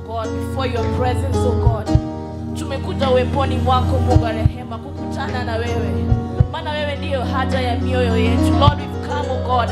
God, before your presence, oh God. Tumekuja uweponi mwako Mungu wa rehema kukutana na wewe. Maana wewe ndiyo haja ya mioyo yetu. Lord, we've come, oh God,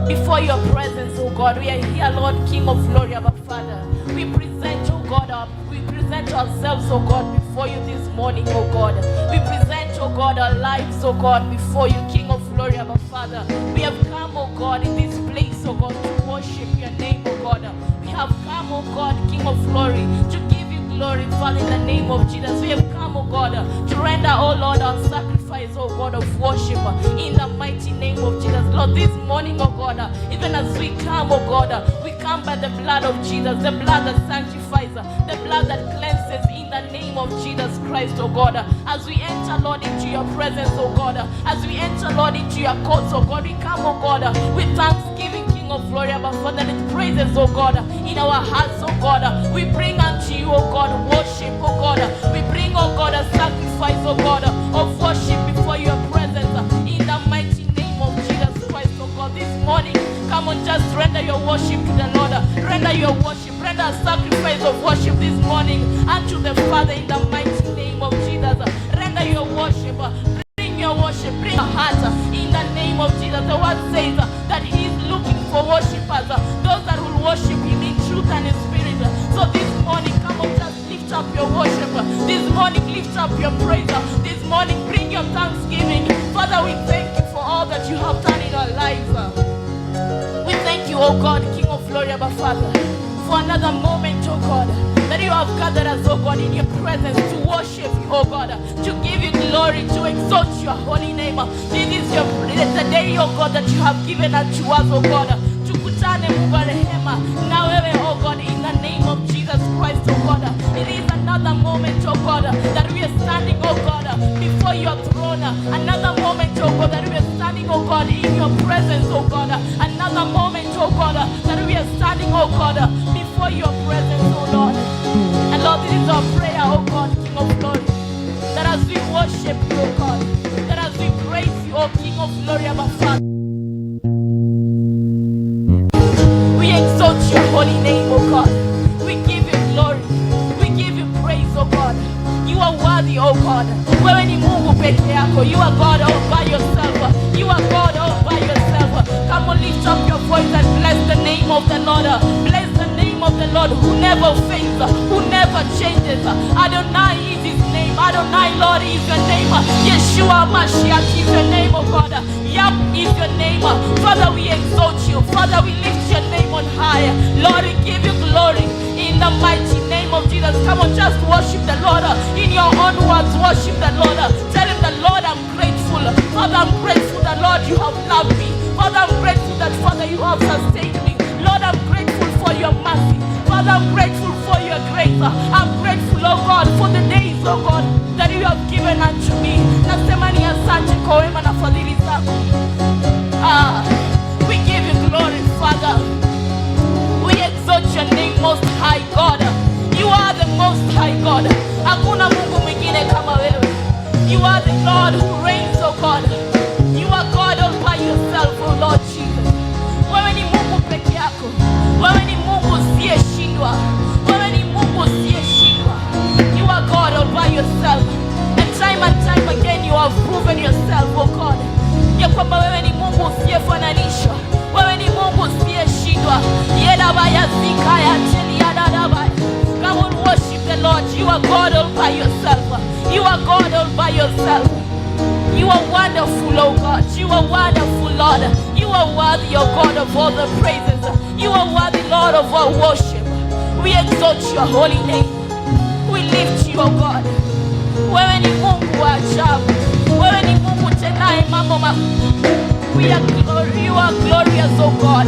before your presence, oh God. We are here, Lord, King of glory, our Father. We present, oh God, we present ourselves, oh God, before you this morning, oh God. We present, oh God, our lives, oh God, before you, King of glory, our Father. We have come, oh God, in this place, oh God, to worship your name, oh God. We have come, oh God, King of glory, to give you glory, Father, in the name of Jesus. We have come, oh God, to render, oh Lord, our sacrifice, oh God, of worship in the mighty name of Jesus. Lord, this morning, oh God, even as we come, oh God, we come by the blood of Jesus, the blood that sanctifies, the blood that cleanses, in the name of Jesus Christ, oh God. As we enter, Lord, into your presence, oh God, as we enter, Lord, into your courts, oh God, we come, oh God, with thanksgiving, King of glory, our Father, with praises, oh God, in our hearts, oh God. We bring unto you, oh God, worship, oh God. We bring, oh God, a sacrifice, oh God, of worship before your presence, in the mighty name of Jesus Christ, oh God. This morning, come on, just render your worship to the Lord. Render your worship, render a sacrifice of worship this morning unto the Father in the mighty name of Jesus. Render your worship, bring your worship, bring your heart in the name of Jesus. The word says that he is looking for worshipers, those that will worship him in truth and in spirit. So this morning, come on, just lift up your worship. This morning, lift up your praise. This morning, bring your thanksgiving. Father, we thank you for all that you have done in our lives. We thank you, oh God, King of glory, our Father, for another moment, oh God, that you have gathered us, oh God, in your presence to worship you, oh God, to give you glory, to exalt your holy name. This is the day, oh God, that you have given unto us, oh God, to kutane Mungu wa rehema na wewe, oh God, in the name of Jesus Christ, oh God. It is another moment, oh God, that we are standing, oh God, before your throne. Another moment, oh God, that we are standing, oh God, in your presence, oh God. Another moment, oh God, that we are standing, oh God, before your presence, oh Lord. And Lord, this is our prayer, oh God, King of glory, that as we worship you, oh God, that as we praise you, oh King of glory, our Father, we exalt your holy name, oh God. We give you glory, we give you praise, oh God. You are worthy, oh God. Wewe ni Mungu peke yako. You are God all by yourself. You are God all by yourself. Come on, lift up your voice and bless the name of the Lord. Bless the name of the Lord who never fails, who never changes. Adonai is his name. Adonai, Lord, is your name. Yeshua Mashiach is your name, oh God. Yap is your name. Father, we exalt you. Father, we lift your name on high. Lord, we give you glory in the mighty name of Jesus. Come on, just worship the Lord in your own words. Worship the Lord. Tell him that, Lord, I'm grateful. Father, I'm grateful that, Lord, you have loved me. Father, I'm grateful that, Father, you have sustained me. Lord, I'm grateful for your mercy. Father, I'm grateful for your grace. I'm grateful, oh God, for the days, oh God, that you have given unto me. Nasema ni asante kwa wema na fadhili zako. We give you glory, Father. We exalt your name, Most High God. You are the Most High God. Hakuna Mungu mwingine kama wewe. You are the God who reigns, oh God. You are God all by yourself, oh Lord Jesus. Wewe ni Mungu peke yako. Wewe ni Mungu usiyeshindwa. Wewe ni Mungu usiyeshindwa. You are God all by yourself. And time again you have proven yourself, oh God. Ya kwamba wewe ni Mungu usiyefananishwa. Wewe ni Mungu usiyeshindwa. Yedabaya zikaya cheli yadadabaya. Come on, worship the Lord. You are God all by yourself. You are God all by yourself. You are wonderful, oh God. You are wonderful, Lord. You are worthy, oh God, of all the praises. You are worthy, Lord, of all worship. We exalt your holy name. We lift you, oh God. Wewe ni Mungu wa ajabu. Wewe ni Mungu tenaye mambo makuu. You are glorious, oh God.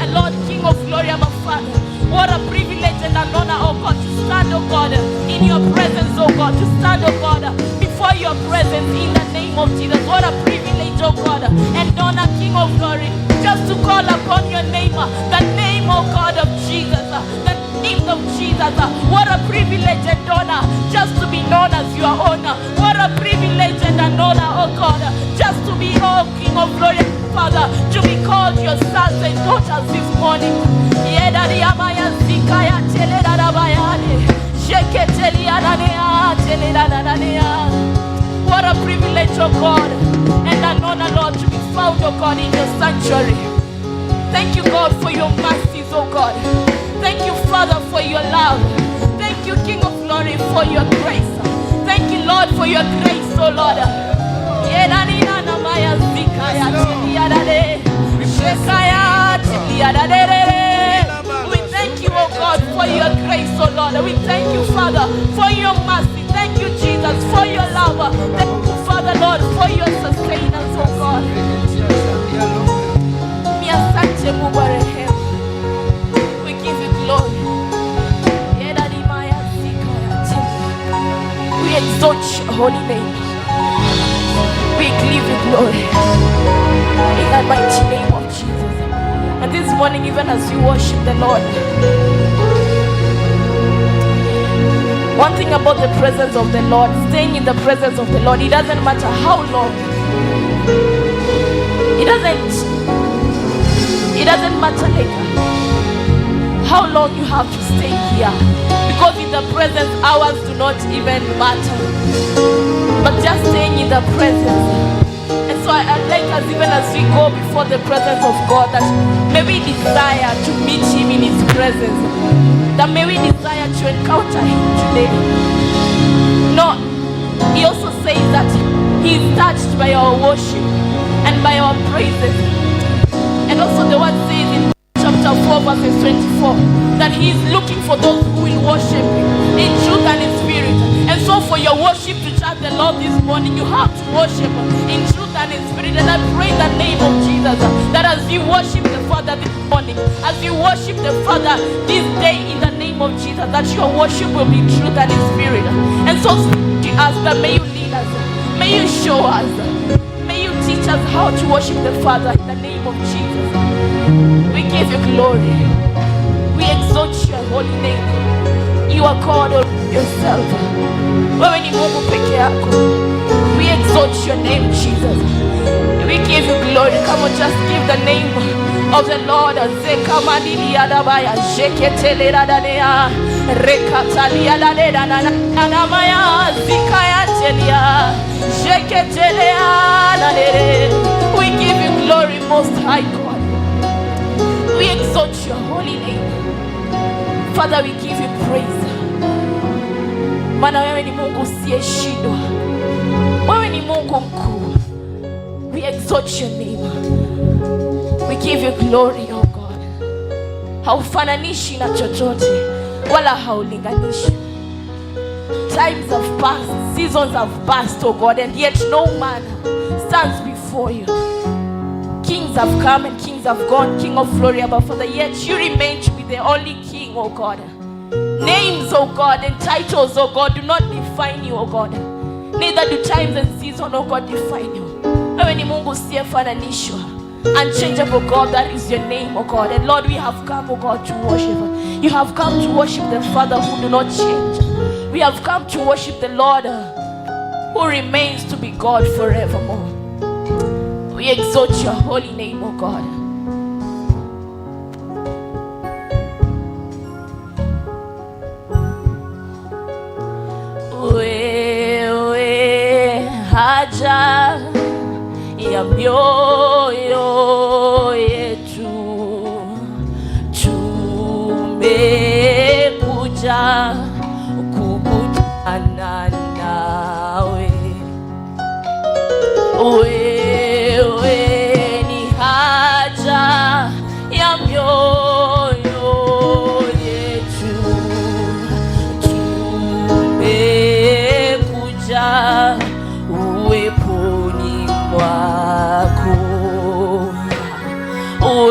And Lord, King of glory, our Father. What a privilege and an honor, oh God, to stand, oh God, in your presence, oh God, to stand, oh God, before your presence in the name of Jesus. What a privilege, oh God, and honor, King of glory, just to call upon your name, the name, oh God, of Jesus, the name of Jesus. What a privilege and honor, just to be known as your honor. What a privilege and an honor, oh God, just to be, oh King of glory, Father, to be called your sons and daughters this morning. What a privilege, oh God, and an honor, Lord, to be found, oh God, in your sanctuary. Thank you, God, for your mercies, oh God. Thank you, Father, for your love. Thank you, King of glory, for your grace. Thank you, Lord, for your grace, oh Lord. We thank you, oh God, for your grace, oh Lord. We thank you, Father, for your mercy. Thank you, Jesus, for your love. Thank you, Father, Lord, for your sustenance, oh God. We give you glory. We exalt your holy name. We give you glory in the mighty name of Jesus. And this morning, even as we worship the Lord, one thing about the presence of the Lord, staying in the presence of the Lord, it doesn't matter how long. It doesn't matter like how long you have to stay here, because in the presence hours do not even matter, but just staying in the presence. And so I'd like us, even as we go before the presence of God, that may we desire to meet Him in His presence, that may we desire to encounter Him today. No, He also says that He is touched by our worship and by our praises. And also the word says in chapter 4 verses 24 that He is looking for those who will worship Him in truth and in spirit. And so for your worship to touch the Lord this morning, you have to worship in truth and in spirit. And I pray in the name of Jesus that as you worship the Father this morning, as you worship the Father this day, in the name of Jesus, that your worship will be truth and in spirit. And so to us, that may you lead us, may you show us, may you teach us how to worship the Father in the name of Jesus. We give you glory. We exalt your holy name. You are God all yourself. Wewe ni Mungu peke yako. We exalt your name, Jesus. We give you glory. Come on, just give the name of the Lord. Zekamanili adabaya, jeketele radania, rekatali adadeda nanamaya, zikaya telia, jeketele adadede. We give you glory, Most High God. We exalt your holy name. Father, we give you praise. Maana wewe ni Mungu usiyeshindwa. Wewe ni Mungu mkuu. We exalt your name. We give you glory, oh God. Haufananishi na chochote wala haulinganishi. Times have passed, seasons have passed, oh God, and yet no man stands before you. Kings have come and kings have gone, King of glory, but Father, yet you remain to be the only King, oh God. Names, oh God, and titles, oh God, do not define you, oh God. Neither do times and seasons, oh God, define you. Wewe ni Mungu usiyefananishwa. Unchangeable God, that is your name, oh God. And Lord, we have come, oh God, to worship. You have come to worship the Father who do not change. We have come to worship the Lord who remains to be God forevermore. We exalt your holy name, oh God. Wewe haja ya mioyo yetu, tumekuja kukutana nawe. Wewe ni haja ya mioyo yetu, tumekuja uweponi mwako.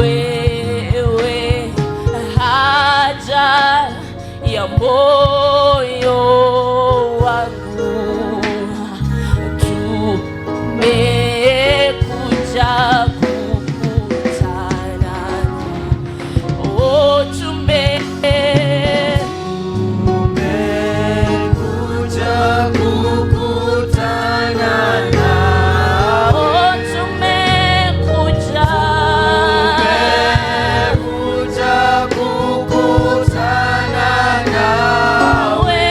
Wewe haja ya moyo wangu, tumekuja kukutana. Oh, tumekuja kukutana nawe. Oh, tumekuja kukutana nawe.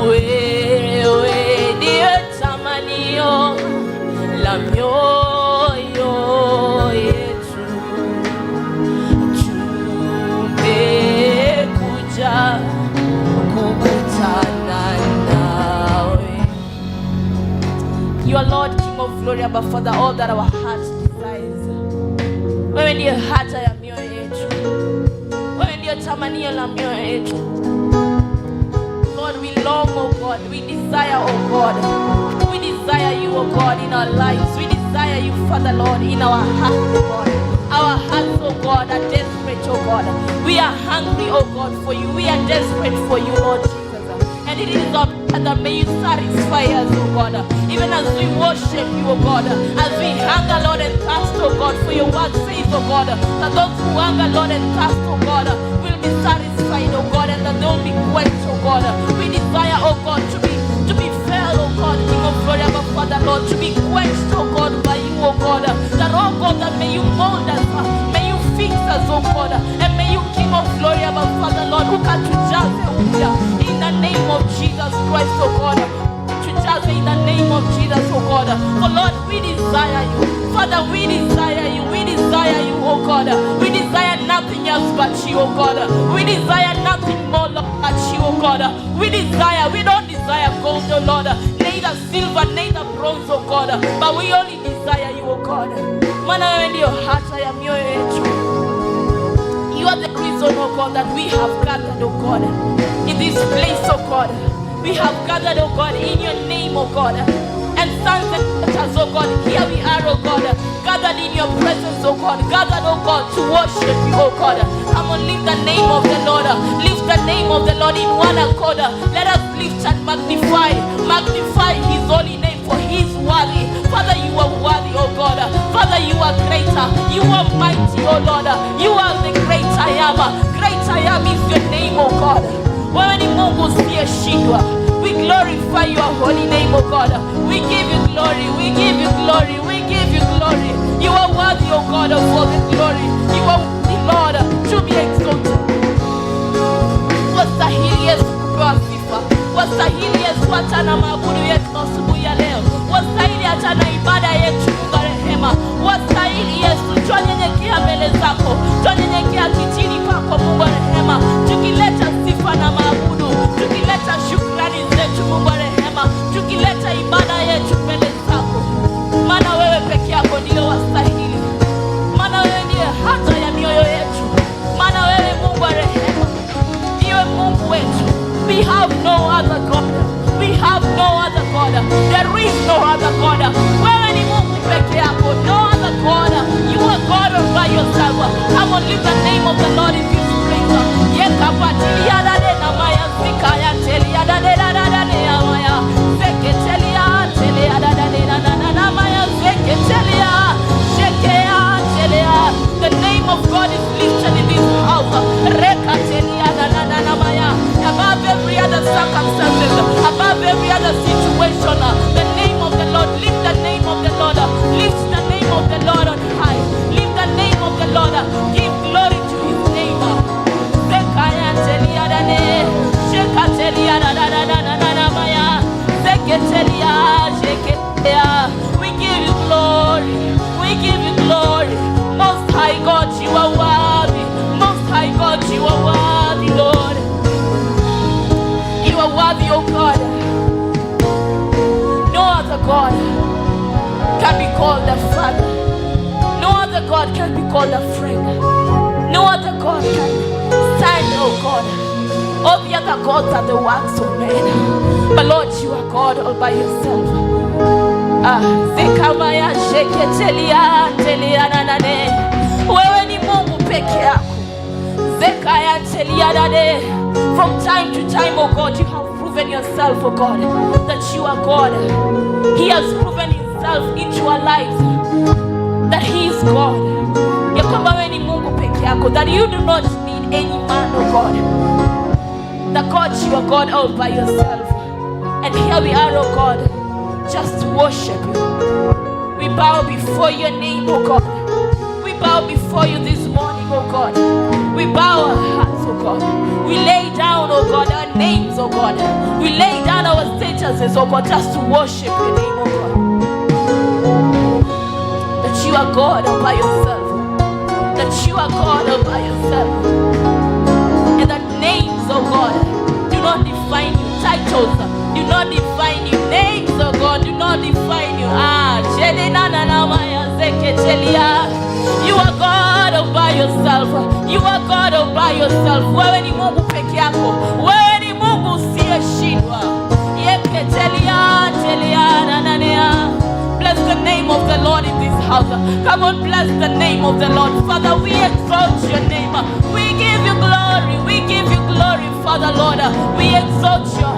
wewe ndiye tamanio la mioyo yetu, tumekuja kukutana nawe. You are Lord, King of glory, Abba Father, all that our hearts desires. Wewe ndiye haja ya mioyo yetu, wewe ndiye tamanio la mioyo yetu. Lord, we long, oh God, we desire, oh God, we desire you, oh God, in our lives. We desire you, Father Lord, in our hearts, oh God. Our hearts, oh God, are desperate, oh God. We are hungry, oh God, for you. We are desperate for you, Lord Jesus. And it is our prayer that may you satisfy us, oh God, even as we worship you, oh God, as we hunger, Lord, and thirst, oh God, for your word says, oh God, that those who hunger, Lord, and thirst, oh God, will be satisfied, oh God, and that they will be quenched, oh God. We desire, oh God, to be filled, oh God, King of glory, our Father, Lord, to be quenched, oh God, by you, oh God, that, oh God, that may you mold us, may you fix us, oh God, and may you, King of glory, our Father, Lord, who can to judge in the name of Jesus Christ, oh God, to judge in the name of Jesus, oh God. For Lord, we desire you, Father, we desire you, oh God. We desire nothing else but you, oh God. We desire nothing more but you, oh God. We don't desire gold, oh Lord, neither silver, neither bronze, oh God, but we only desire you, oh God. Maana wewe ndio hata ya mioyo yetu. You are the reason, oh God, that we have gathered, oh God, in this place, oh God. We have gathered, oh God, in your name, oh God. And sons and daughters, oh God, here we are, oh God, gathered in your presence, oh God, gathered, oh God, to worship you, oh God. Come on, lift the name of the Lord, lift the name of the Lord in one accord. Let us lift and magnify his holy name, for he is worthy. Father, you are worthy, oh God. Father, you are greater, you are mighty, oh Lord. You are the great I am. Great I am is your name, oh God. Wewe ni Mungu usiyeshindwa. We glorify your holy name, oh God. We give you glory, we give you glory, we give you glory. You are worthy, oh God, of all the glory. You are worthy, Lord, to be exalted. Wastahili Yesu kupewa sifa. Wastahili Yesu hata na maabudu yetu asubuhi ya leo. Wastahili hata na ibada yetu, Mungu wa rehema. Wastahili Yesu, tunyenyekea mbele zako. Tunyenyekea kitini pako, Mungu wa rehema. Tukileta sifa na maabudu, tukileta shukrani zetu, Mungu wa rehema. Tukileta ibada yetu mbele zako. Maana wewe peke yako ndio wastahili. Maana wewe ndiye hata ya mioyo yetu. Maana wewe, Mungu wa rehema, ndiwe Mungu wetu. We have no other God. We have no other God. There is no other God. Wewe ni Mungu peke yako. No other God. You are God all by yourself. Come on, lift the name of the Lord in this place. Yekapatilia dade na maya zikaya telia dade dade ya maya zeketelia telia dade na maya zeketelia shekea telia. The name of God is lifted in this house. Rekatelia na maya. Above every other circumstances, above every other situation, the name of the Lord, lift the name of the Lord, lift the name of the Lord on high, lift the name of the Lord, give glory to his name. Zekaya telia dane, shekatelia na maya, zeketelia sheketea. We give you glory, we give you glory. Most high God, you are worthy. Most high God, you are worthy, Lord. You are worthy, oh God. No other God can be called a father. No other God can be called a friend. No other God can stand, oh God. All the other gods are the works of men. But Lord, you are God all by yourself. Zekamaya sheketelia telia nanane. Wewe ni Mungu peke yako. Zekaya telia dade. From time to time, oh God, you have proven yourself, oh God, that you are God. He has proven himself into our lives, that he is God. Ya kwamba wewe ni Mungu peke yako, that you do not need any man, oh God. That God, you are God all by yourself. And here we are, oh God, just to worship you. We bow before your name, oh God. We bow before you this morning, oh God. We bow our hearts, oh God. We lay down, oh God, our names, oh God. We lay down us as, oh God, just to worship your name, oh God. That you are God all by yourself. That you are God all by yourself. And that names, oh God, do not define you. Titles do not define you. Names, oh God, do not define you. You are God all by yourself. You are God all by yourself. Wewe ni Mungu peke yako. Wewe ni Mungu usiyeshindwa. Bless the name of the Lord in this house. Come on, bless the name of the Lord. Father, we exalt your name. We give you glory. We give you glory, Father, Lord. We exalt your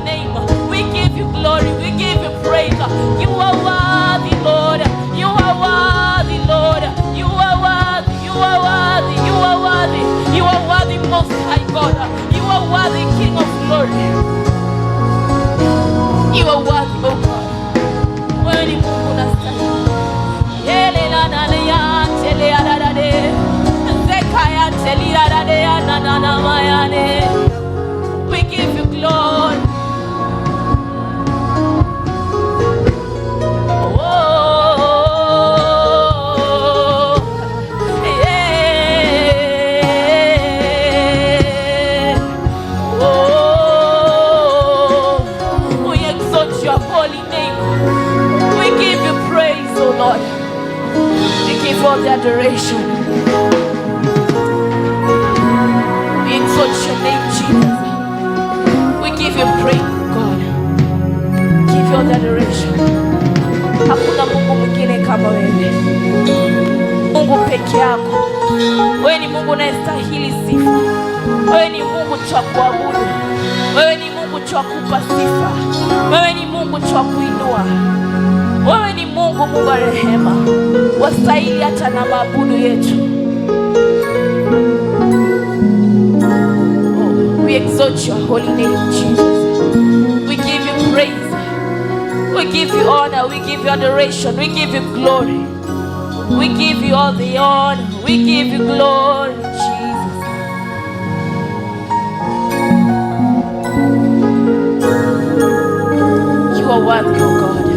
name. We give you glory. We give you praise. You are worthy, Lord. You are worthy, Lord. You are worthy. You are worthy. You are worthy. You are worthy, Most High God. You are worthy, King of glory. You are worthy, oh God. Wewe ni Mungu unastahili. We give you glory. Lord, we give all the adoration. We exalt your name, Jesus. We give you praise, God. Give you all the adoration. Hakuna Mungu mwingine kama wewe. Mungu peke yako. Wewe ni Mungu unayestahili sifa. Wewe ni Mungu cha kuabudu. Wewe ni Mungu cha kupa sifa. Wewe ni Mungu cha kuinua. Wewe ni Mungu, Mungu wa rehema, wastahili hata na maabudu yetu. Oh, we exalt your holy name, Jesus. We give you praise. We give you honor. We give you adoration. We give you glory. We give you all the honor. We give you glory, Jesus. You are worthy, oh God.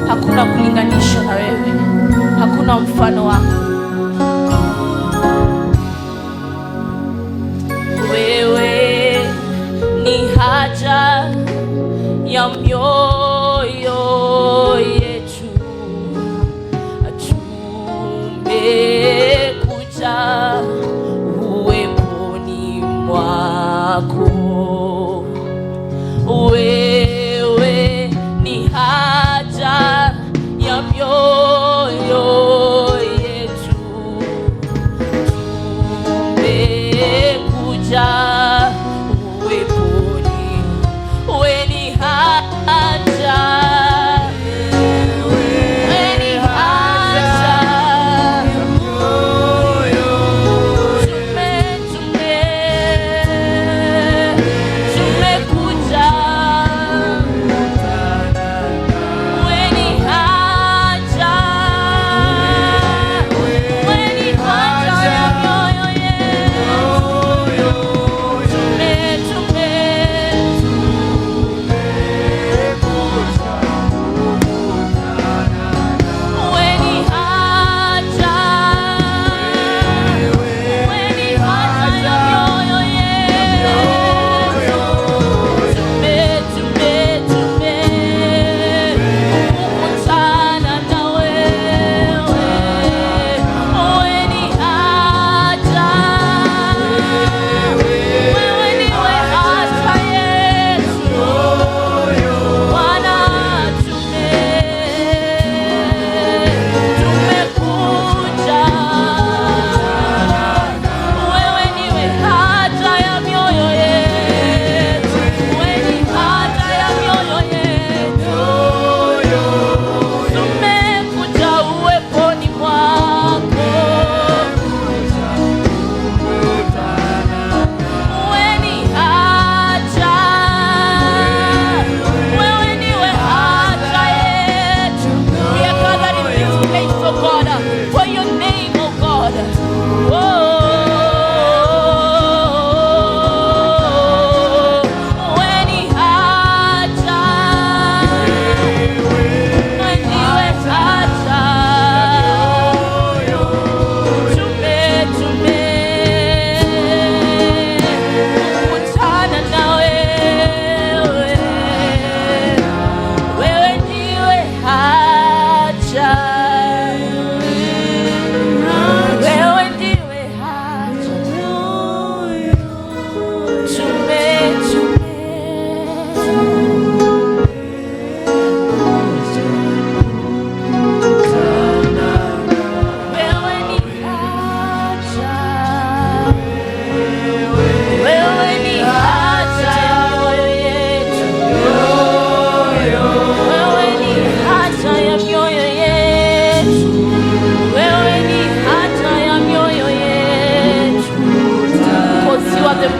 Hakuna kulinganisha na wewe. Hakuna mfano wako. Wewe ni haja ya mioyo yetu. Tumekuja uweponi mwako. Wewe ni haja ya mioyo yetu.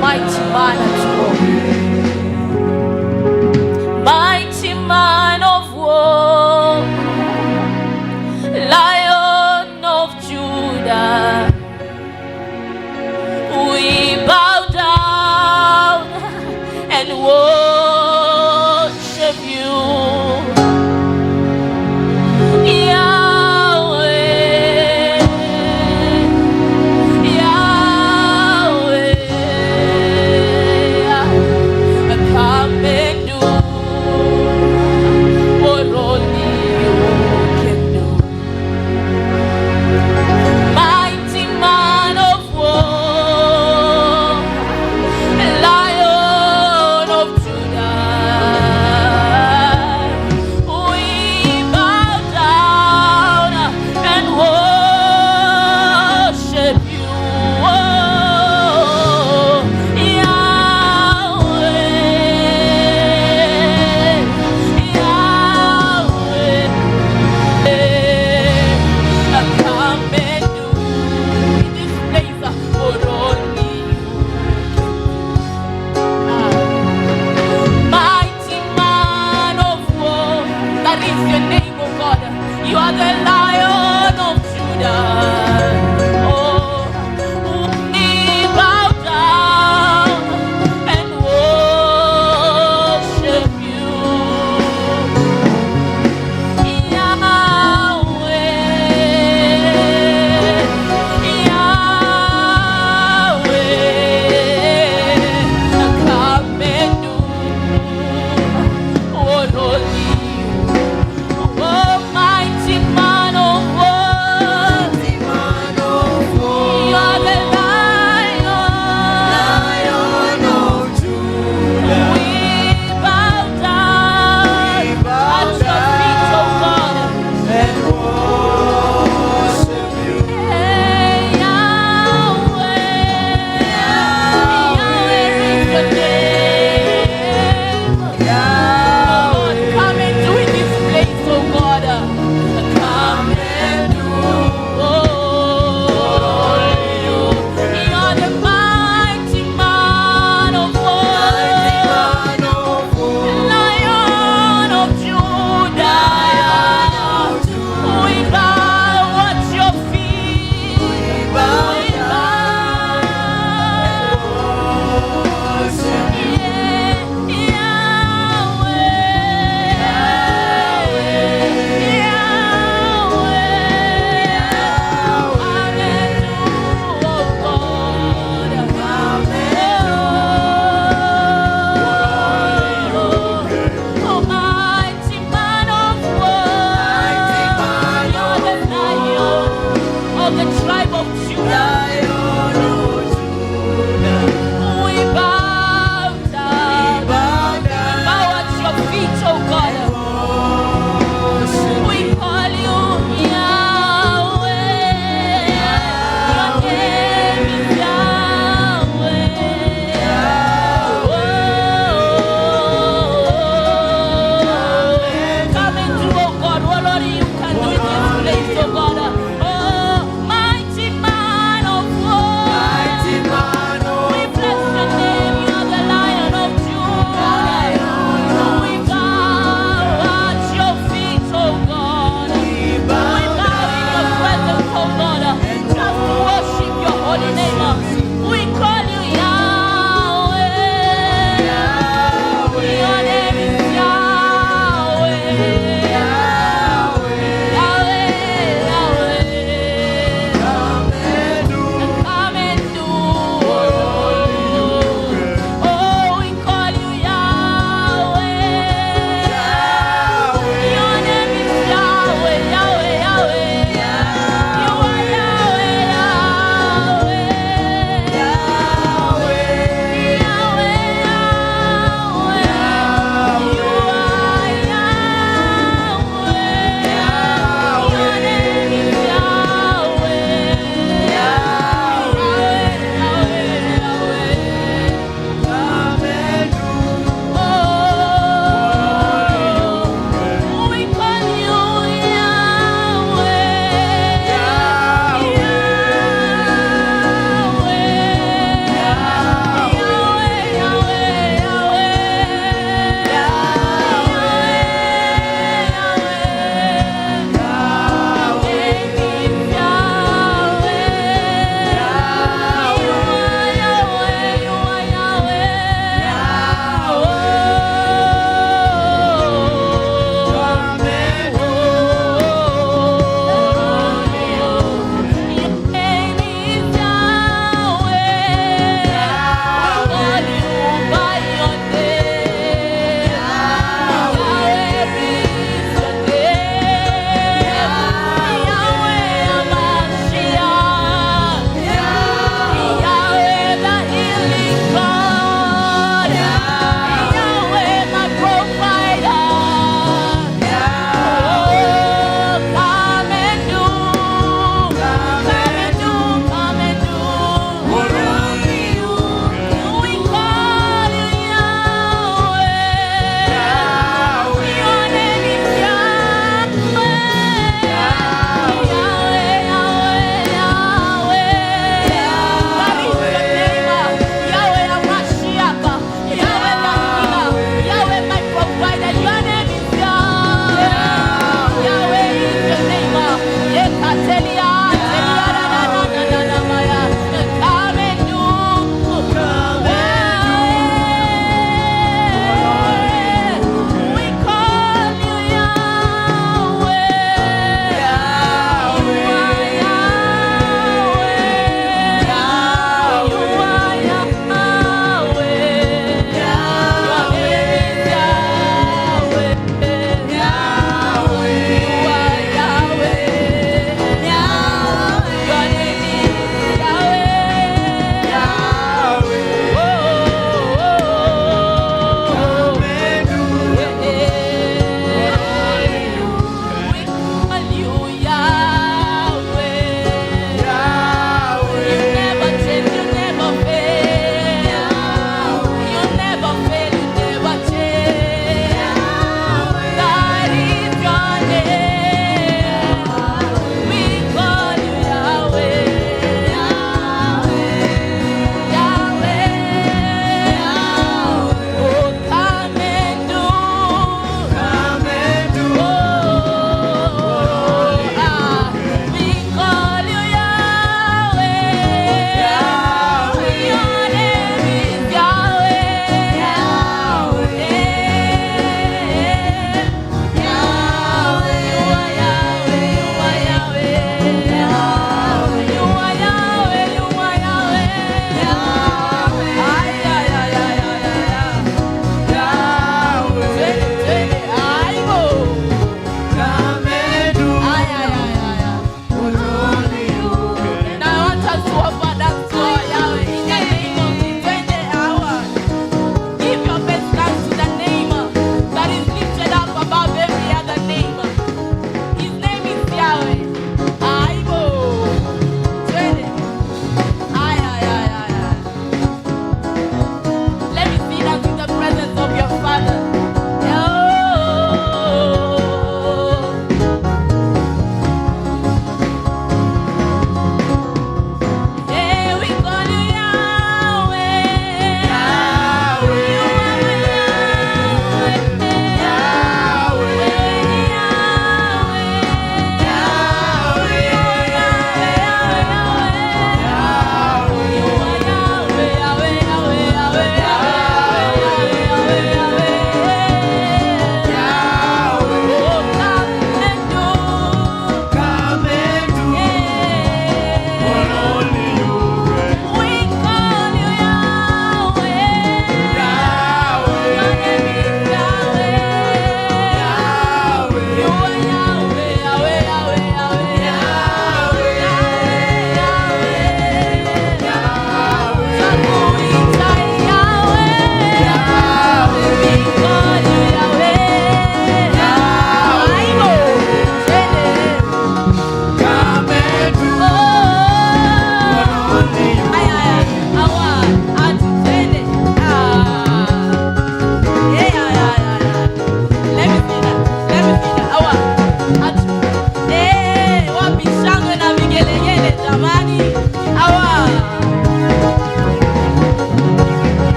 mighty man at war. Mighty man of war, Lion of Judah, we bow down and worship you. Judah.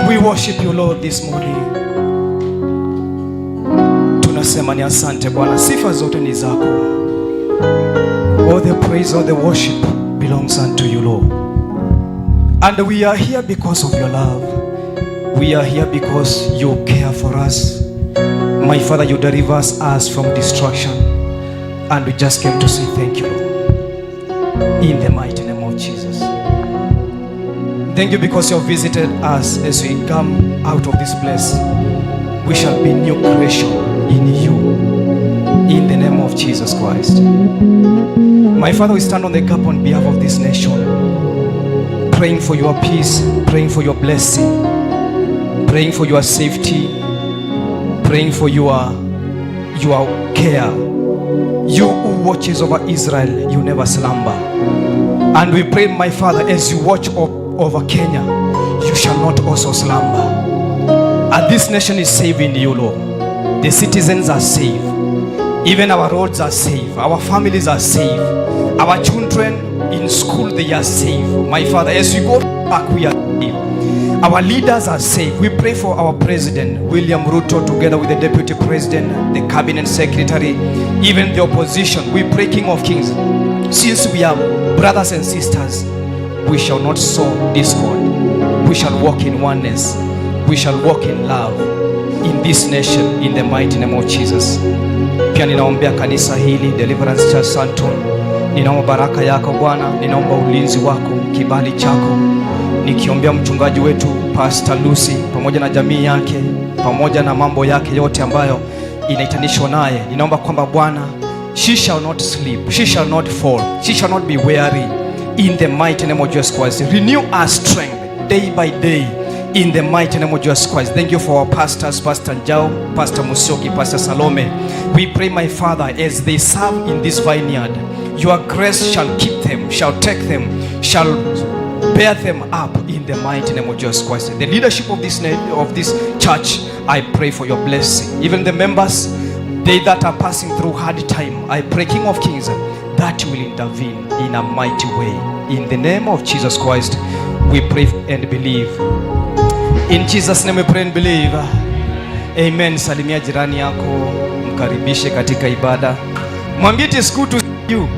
We worship you Lord this morning. Tunasema ni asante Bwana, sifa zote ni zako. All the praise, all the worship belongs unto you Lord. And we are here because of your love. We are here because you care for us. My Father, you deliver us from destruction. And we just came to say thank you Lord. In the mighty name of Jesus. Thank you because you have visited us as we come out of this place. We shall be new creation in you. In the name of Jesus Christ. My Father, we stand on the gap on behalf of this nation, praying for your peace, praying for your blessing, praying for your safety, praying for your care. You who watches over Israel, you never slumber. And we pray, my Father, as you watch over Kenya, you shall not also slumber. And this nation is safe in you, Lord. The citizens are safe. Even our roads are safe. Our families are safe. Our children in school, they are safe. My Father, as we go back, we are safe. Our leaders are safe. We pray for our president, William Ruto, together with the deputy president, the cabinet secretary, even the opposition. We pray, King of Kings, since we are brothers and sisters, we shall not sow discord. We shall walk in oneness. We shall walk in love in this nation, in the mighty name of Jesus. Pia ninaombea kanisa hili, Deliverance Church Santon. Ninaomba baraka yako Bwana, ninaomba ulinzi wako, kibali chako. Nikiombea mchungaji wetu Pastor Lucy pamoja na jamii yake, pamoja na mambo yake yote ambayo inaitanishwa naye. Ninaomba kwamba Bwana, she shall not sleep, she shall not fall, she shall not be weary. In the mighty name of Jesus Christ, renew our strength day by day. In the mighty name of Jesus Christ. Thank you for our pastors, Pastor Njao, Pastor Musioki, Pastor Salome. We pray, my Father, as they serve in this vineyard, your grace shall keep them, shall take them, shall bear them up in the mighty name of Jesus Christ. The leadership of this church, I pray for your blessing. Even the members, they that are passing through hard time, I pray, King of Kings, that you will intervene in a mighty way. In the name of Jesus Christ, we pray and believe. In Jesus name we pray and believe. Amen. Salimia jirani yako, mkaribishe katika ibada. Mwambie it is good to see you.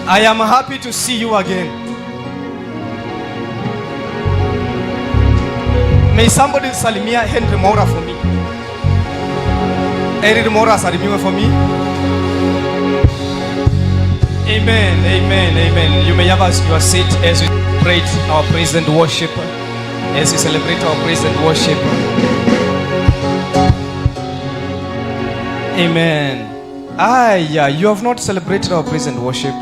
I am happy to see you again. May somebody salimia Henry Moura for me. Henry Moura salimiwe for me. Amen, amen, amen. You may have your seat as we celebrate our praise and worship. As we celebrate our praise and worship. Amen. Yeah, you have not celebrated our praise and worship.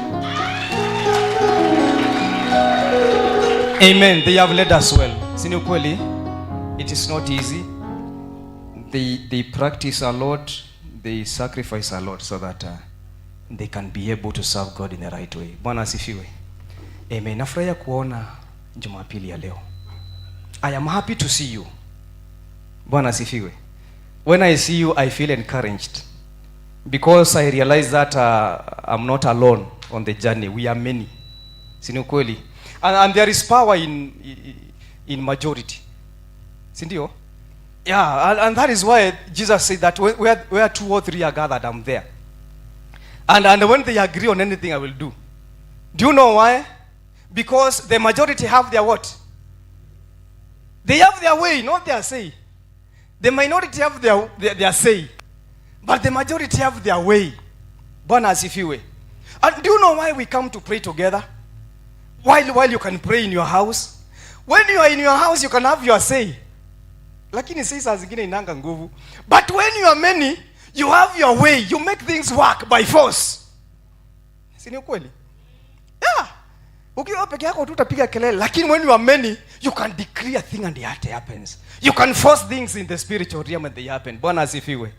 Amen. They have led us well. Sini ukweli, it is not easy. They practice a lot, they sacrifice a lot so that they can be able to serve God in the right way. Bwana asifiwe. Amen. Nafurahia kuona Jumapili ya leo. I am happy to see you. Bwana asifiwe. When I see you, I feel encouraged because I realize that I'm not alone on the journey. We are many. Sini ukweli. And there is power in majority. Sindio? Yeah, and that is why Jesus said that where 2 or 3 are gathered, I'm there. And when they agree on anything, I will do. Do you know why? Because the majority have their what? They have their way, not their say. The minority have their say. But the majority have their way. Bwana asifiwe. And do you know why we come to pray together? While you can pray in your house. When you are in your house, you can have your say. Lakini si saa zingine inanga nguvu. But when you are many, you have your way. You make things work by force. Si ni ukweli? Yeah. Ukiwa peke yako tu utapiga kelele. Lakini when you are many, you can decree a thing and it happens. You can force things in the spiritual realm and they happen. Bwana asifiwe.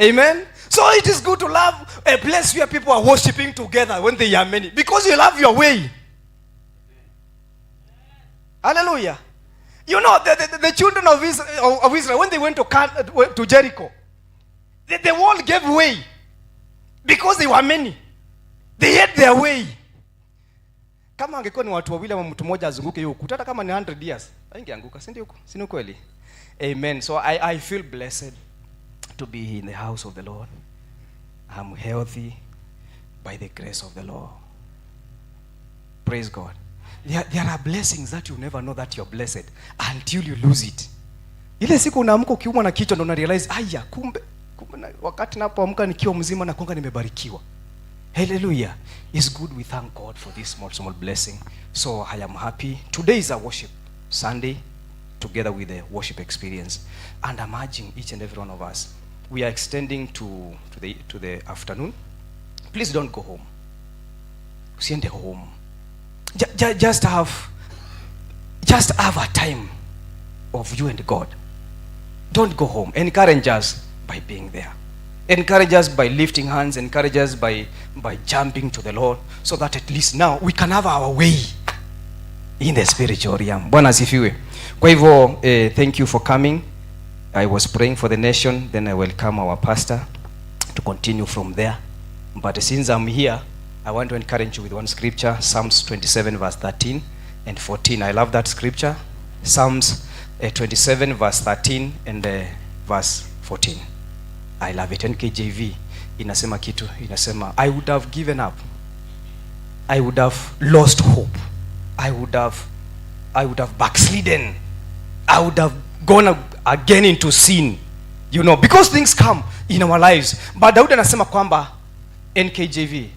Amen. So it is good to love a place where people are worshiping together when they are many. Because you love your way. Hallelujah. You know, the children of Israel, when they went to Jericho, The world gave way because they were many. They had their way. Kama angekuwa ni watu wawili ama mtu mmoja azunguke hiyo ukuta, hata kama ni 100 years, haingeanguka, si ndio? Si ni kweli? Amen. So I feel blessed to be in the house of the Lord. I'm healthy by the grace of the Lord. Praise God. There are blessings that you never know that you're blessed until you lose it. Ile siku unaamka ukiumwa na kichwa ndo una realize, aya, kumbe wakati napoamka nikiwa mzima na kwanga nimebarikiwa. Hallelujah. It's good we thank God for this small blessing. So I am happy. Today is a worship Sunday together with the worship experience. And I'm urging each and every one of us. We are extending to the afternoon. Please don't go home. Usiende home. Just have a time of you and God. Don't go home. Encourage us by being there. Encourage us by lifting hands. Encourage us by jumping to the Lord, so that at least now we can have our way in the spiritual realm. Bwana asifiwe. Kwa hivyo, thank you for coming. I was praying for the nation, then I welcome our pastor to continue from there. But since I'm here, I want to encourage you with one scripture, Psalms 27 verse 13 and 14. I love that scripture. Psalms 27 verse 13 and verse 14. I love it. NKJV inasema kitu, inasema, I would have given up. I would have lost hope. I would have backslidden. I would have gone again into sin. You know, because things come in our lives. But Daudi anasema kwamba, NKJV,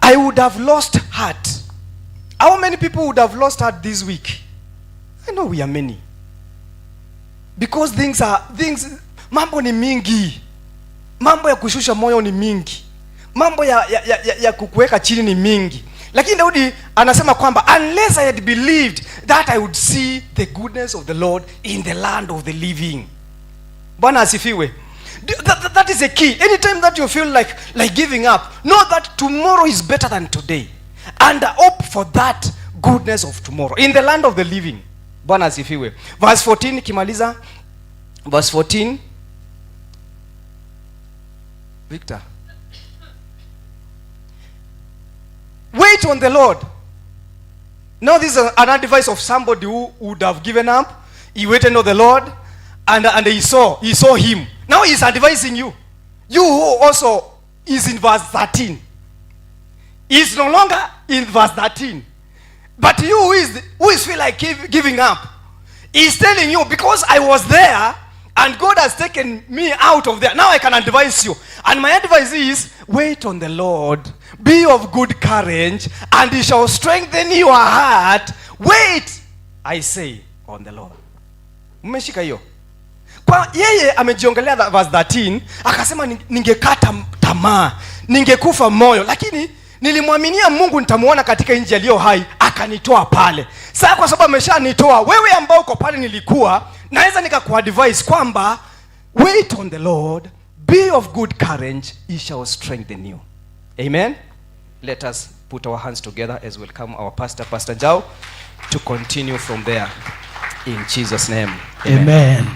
I would have lost heart. How many people would have lost heart this week? I know we are many. Because mambo ni mingi. Mambo ya kushusha moyo ni mingi. Mambo ya kukuweka chini ni mingi. Lakini Daudi anasema kwamba, unless I had believed that I would see the goodness of the Lord in the land of the living. Bwana asifiwe. That is a key. Anytime that you feel like giving up, know that tomorrow is better than today. And hope for that goodness of tomorrow in the land of the living. Bwana asifiwe. Verse 14 kimaliza. Verse 14. Victor. Wait on the Lord. Now this is an advice of somebody who would have given up. He waited on the Lord and he saw him. Now he's advising you. You who also is in verse 13. He's no longer in verse 13. But you who is feel like giving up, he's telling you, because I was there and God has taken me out of there, now I can advise you. And my advice is, wait on the Lord, be of good courage, and he shall strengthen your heart. Wait, I say, on the Lord. Mmeshika hiyo? Kwa yeye amejiongelea verse 13, akasema ningekata tamaa, ningekufa moyo, lakini nilimwaminia Mungu nitamuona katika nchi aliyo hai, akanitoa pale. Sasa kwa sababu ameshanitoa, wewe ambao uko pale nilikuwa, naweza nikakuadvise kwamba, wait on the Lord, be of good courage, he shall strengthen you. Amen. Let us put our hands together as we welcome our pastor, Pastor Jao, to continue from there in Jesus' name. Amen.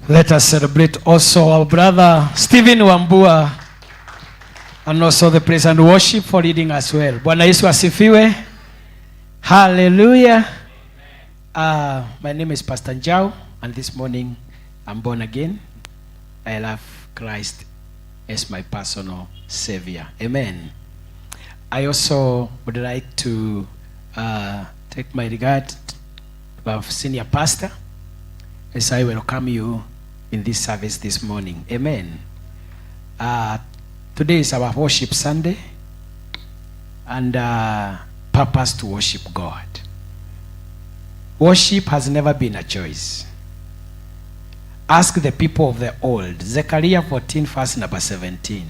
Let us celebrate also our brother Stephen Wambua, and also the praise and worship for leading us well. Bwana Yesu asifiwe. Hallelujah. My name is Pastor Jao, and this morning I'm born again. I love Christ as my personal Savior. Amen. I also would like to take my regard to our senior pastor as I welcome you in this service this morning. Amen. Today is our worship Sunday, and purpose to worship God. Worship has never been a choice. Ask the people of the old. Zechariah 14 verse number 17.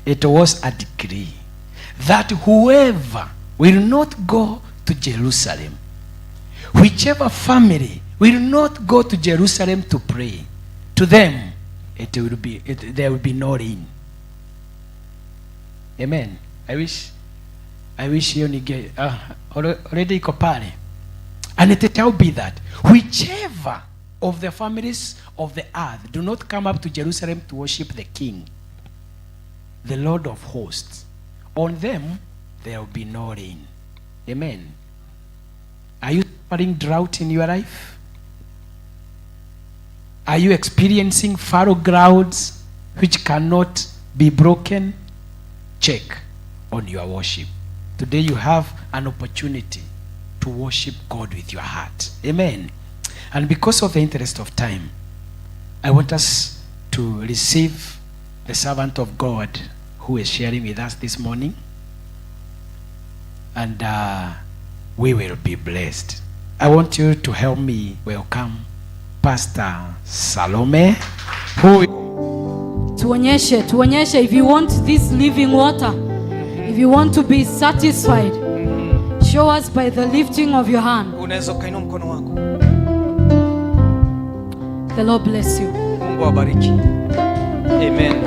It was a decree that whoever will not go to Jerusalem, whichever family will not go to Jerusalem to pray, to them there will be no rain. Amen. I wish you nige already iko pale. And it shall be that whichever of the families of the earth do not come up to Jerusalem to worship the King, the Lord of hosts, on them there will be no rain. Amen. Are you suffering drought in your life? Are you experiencing fallow grounds which cannot be broken? Check on your worship. Today you have an opportunity to worship God with your heart. Amen. And because of the interest of time, I want us to receive the servant of God who is sharing with us this morning. And we will be blessed. I want you to help me welcome Pastor Salome, who tuonyeshe if you want this living water, if you want to be satisfied, show us by the lifting of your hand. Unaweza kainua mkono wako. The Lord bless you. Mungu awabariki. Amen.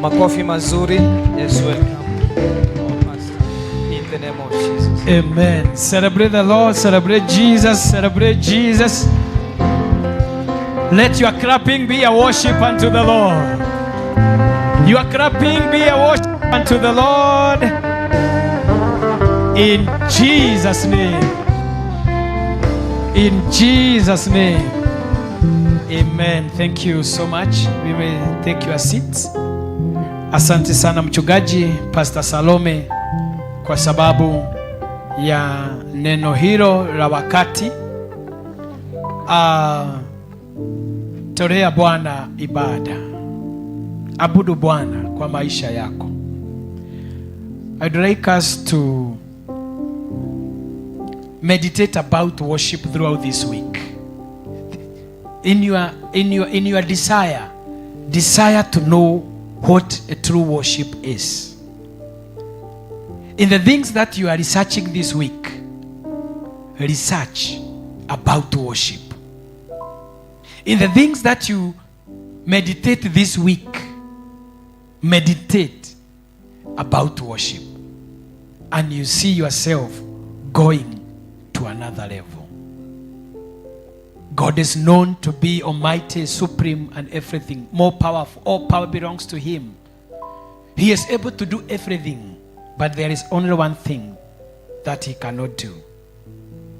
Makofi mazuri. Yes, welcome. In the name of Jesus. Amen. Celebrate the Lord, celebrate Jesus, celebrate Jesus. Let your clapping be a worship unto the Lord. Your clapping be a worship unto the Lord. In Jesus' name. In Jesus' name. Amen. Thank you so much. We will take your seats. Asante sana mchungaji Pastor Salome kwa sababu ya neno hilo la wakati. Tolea Bwana ibada. Abudu Bwana kwa maisha yako. I'd like us to meditate about worship throughout this week. In your desire to know what a true worship is. In the things that you are researching this week, research about worship. In the things that you meditate this week, meditate about worship. And you see yourself going to another level. God is known to be almighty, supreme, and everything. More powerful. All power belongs to Him. He is able to do everything. But there is only one thing that He cannot do.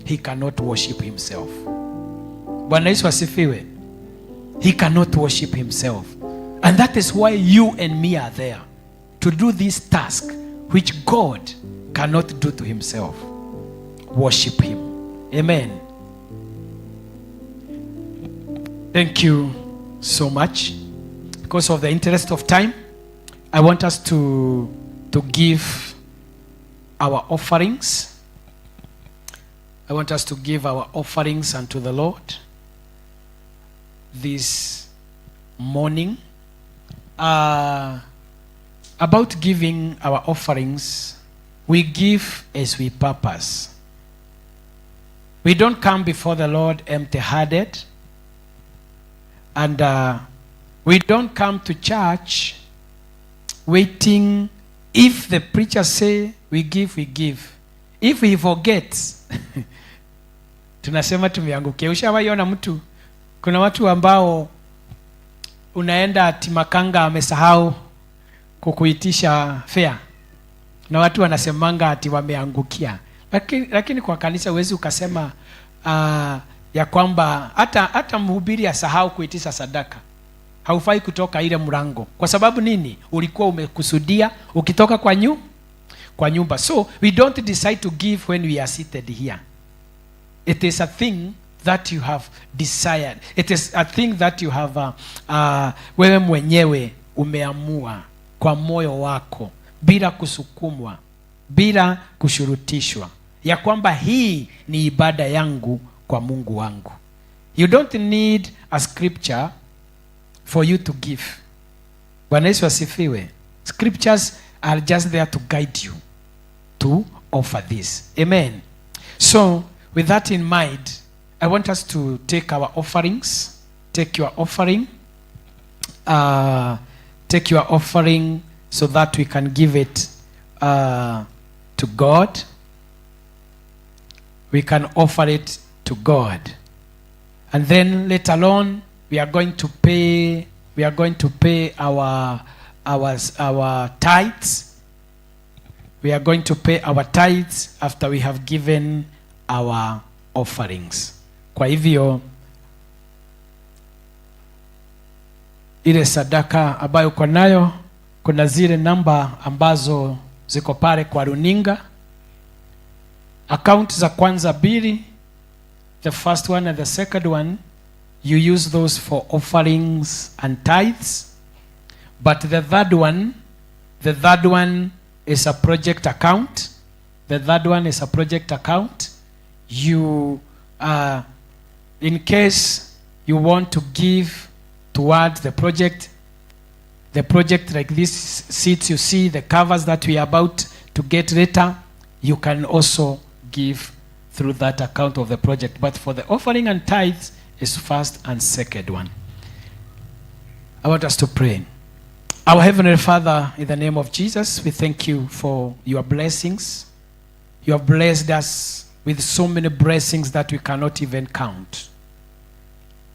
He cannot worship Himself. Bwana Yesu asifiwe. He cannot worship Himself. And that is why you and me are there. To do this task which God cannot do to Himself. Worship Him. Amen. Thank you so much. Because of the interest of time, I want us to give our offerings. I want us to give our offerings unto the Lord this morning. About giving our offerings, we give as we purpose. We don't come before the Lord empty-handed. And we don't come to church waiting. If the preacher say we give, we give. If he forgets, tunasema tumeangukia. Ushawaona mtu? Kuna watu ambao unaenda ati makanga amesahau kukuitisha fare. Na watu wanasemanga ati wameangukia. Lakini kwa kanisa huwezi ukasema ya kwamba hata mhubiri asahau kuitisha sadaka. Haufai kutoka ile mlango. Kwa sababu nini? Ulikuwa umekusudia ukitoka kwa nyumba. So we don't decide to give when we are seated here. It is a thing that you have desired. It is a thing that you have wewe mwenyewe umeamua kwa moyo wako bila kusukumwa, bila kushurutishwa, ya kwamba hii ni ibada yangu kwa Mungu wangu. You don't need a scripture for you to give. Bwana Yesu asifiwe. Scriptures are just there to guide you to offer this. Amen. So with that in mind, I want us to take our offerings. Take your offering. Take your offering so that we can give it to God. we can offer it to God. And then later on, we are going to pay our tithes. We are going to pay our tithes after we have given our offerings. Kwa hivyo ile sadaka ambayo uko nayo, kuna zile namba ambazo ziko pale kwa runinga. Account za kwanza mbili, the first one and the second one, you use those for offerings and tithes. But the third one is a project account. The third one is a project account. You, in case you want to give towards the project like these seats you see, the covers that we are about to get later, you can also give through that account of the project. But for the offering and tithes is first and second one. I want us to pray. Our Heavenly Father, in the name of Jesus, we thank you for your blessings. You have blessed us with so many blessings that we cannot even count.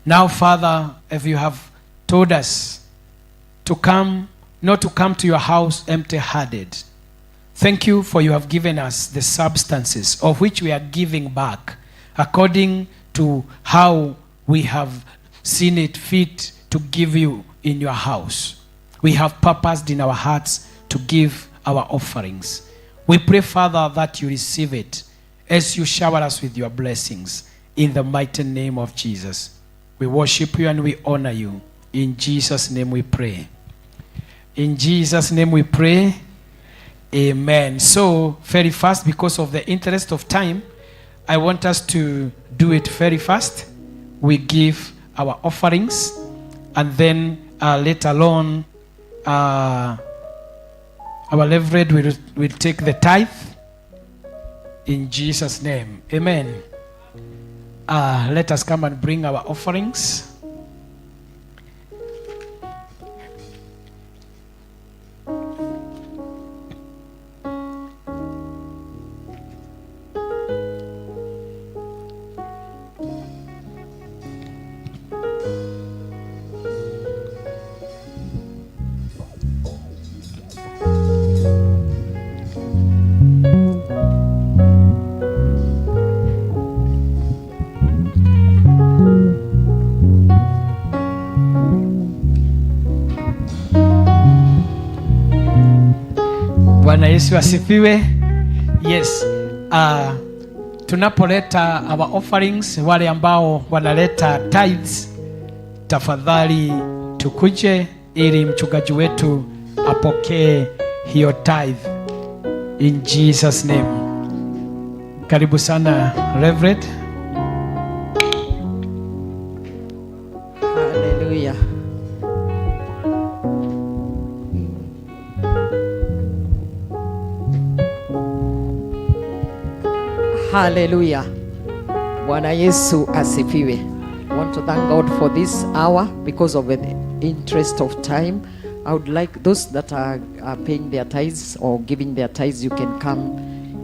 Now, Father, if you have told us to come, not to come to your house empty-handed, thank you for you have given us the substances of which we are giving back according to how we have seen it fit to give you in your house. We have purposed in our hearts to give our offerings. We pray, Father, that you receive it as you shower us with your blessings. In the mighty name of Jesus, we worship you and we honor you. In Jesus' name we pray. In Jesus' name we pray. Amen. So, very fast, because of the interest of time, I want us to do it very fast. We give our offerings, and then later on, our Reverend will take the tithe. In Jesus' name. Amen. Let us come and bring our offerings. Bwana Yesu asifiwe. Yes, tunapoleta our offerings, wale ambao wanaleta tithes, tafadhali tukuje ili mchungaji wetu apokee hiyo tithe in Jesus name. Karibu sana Reverend. Hallelujah. Hallelujah. Bwana Yesu asifiwe. I want to thank God for this hour because of the interest of time. I would like those that are paying their tithes or giving their tithes, you can come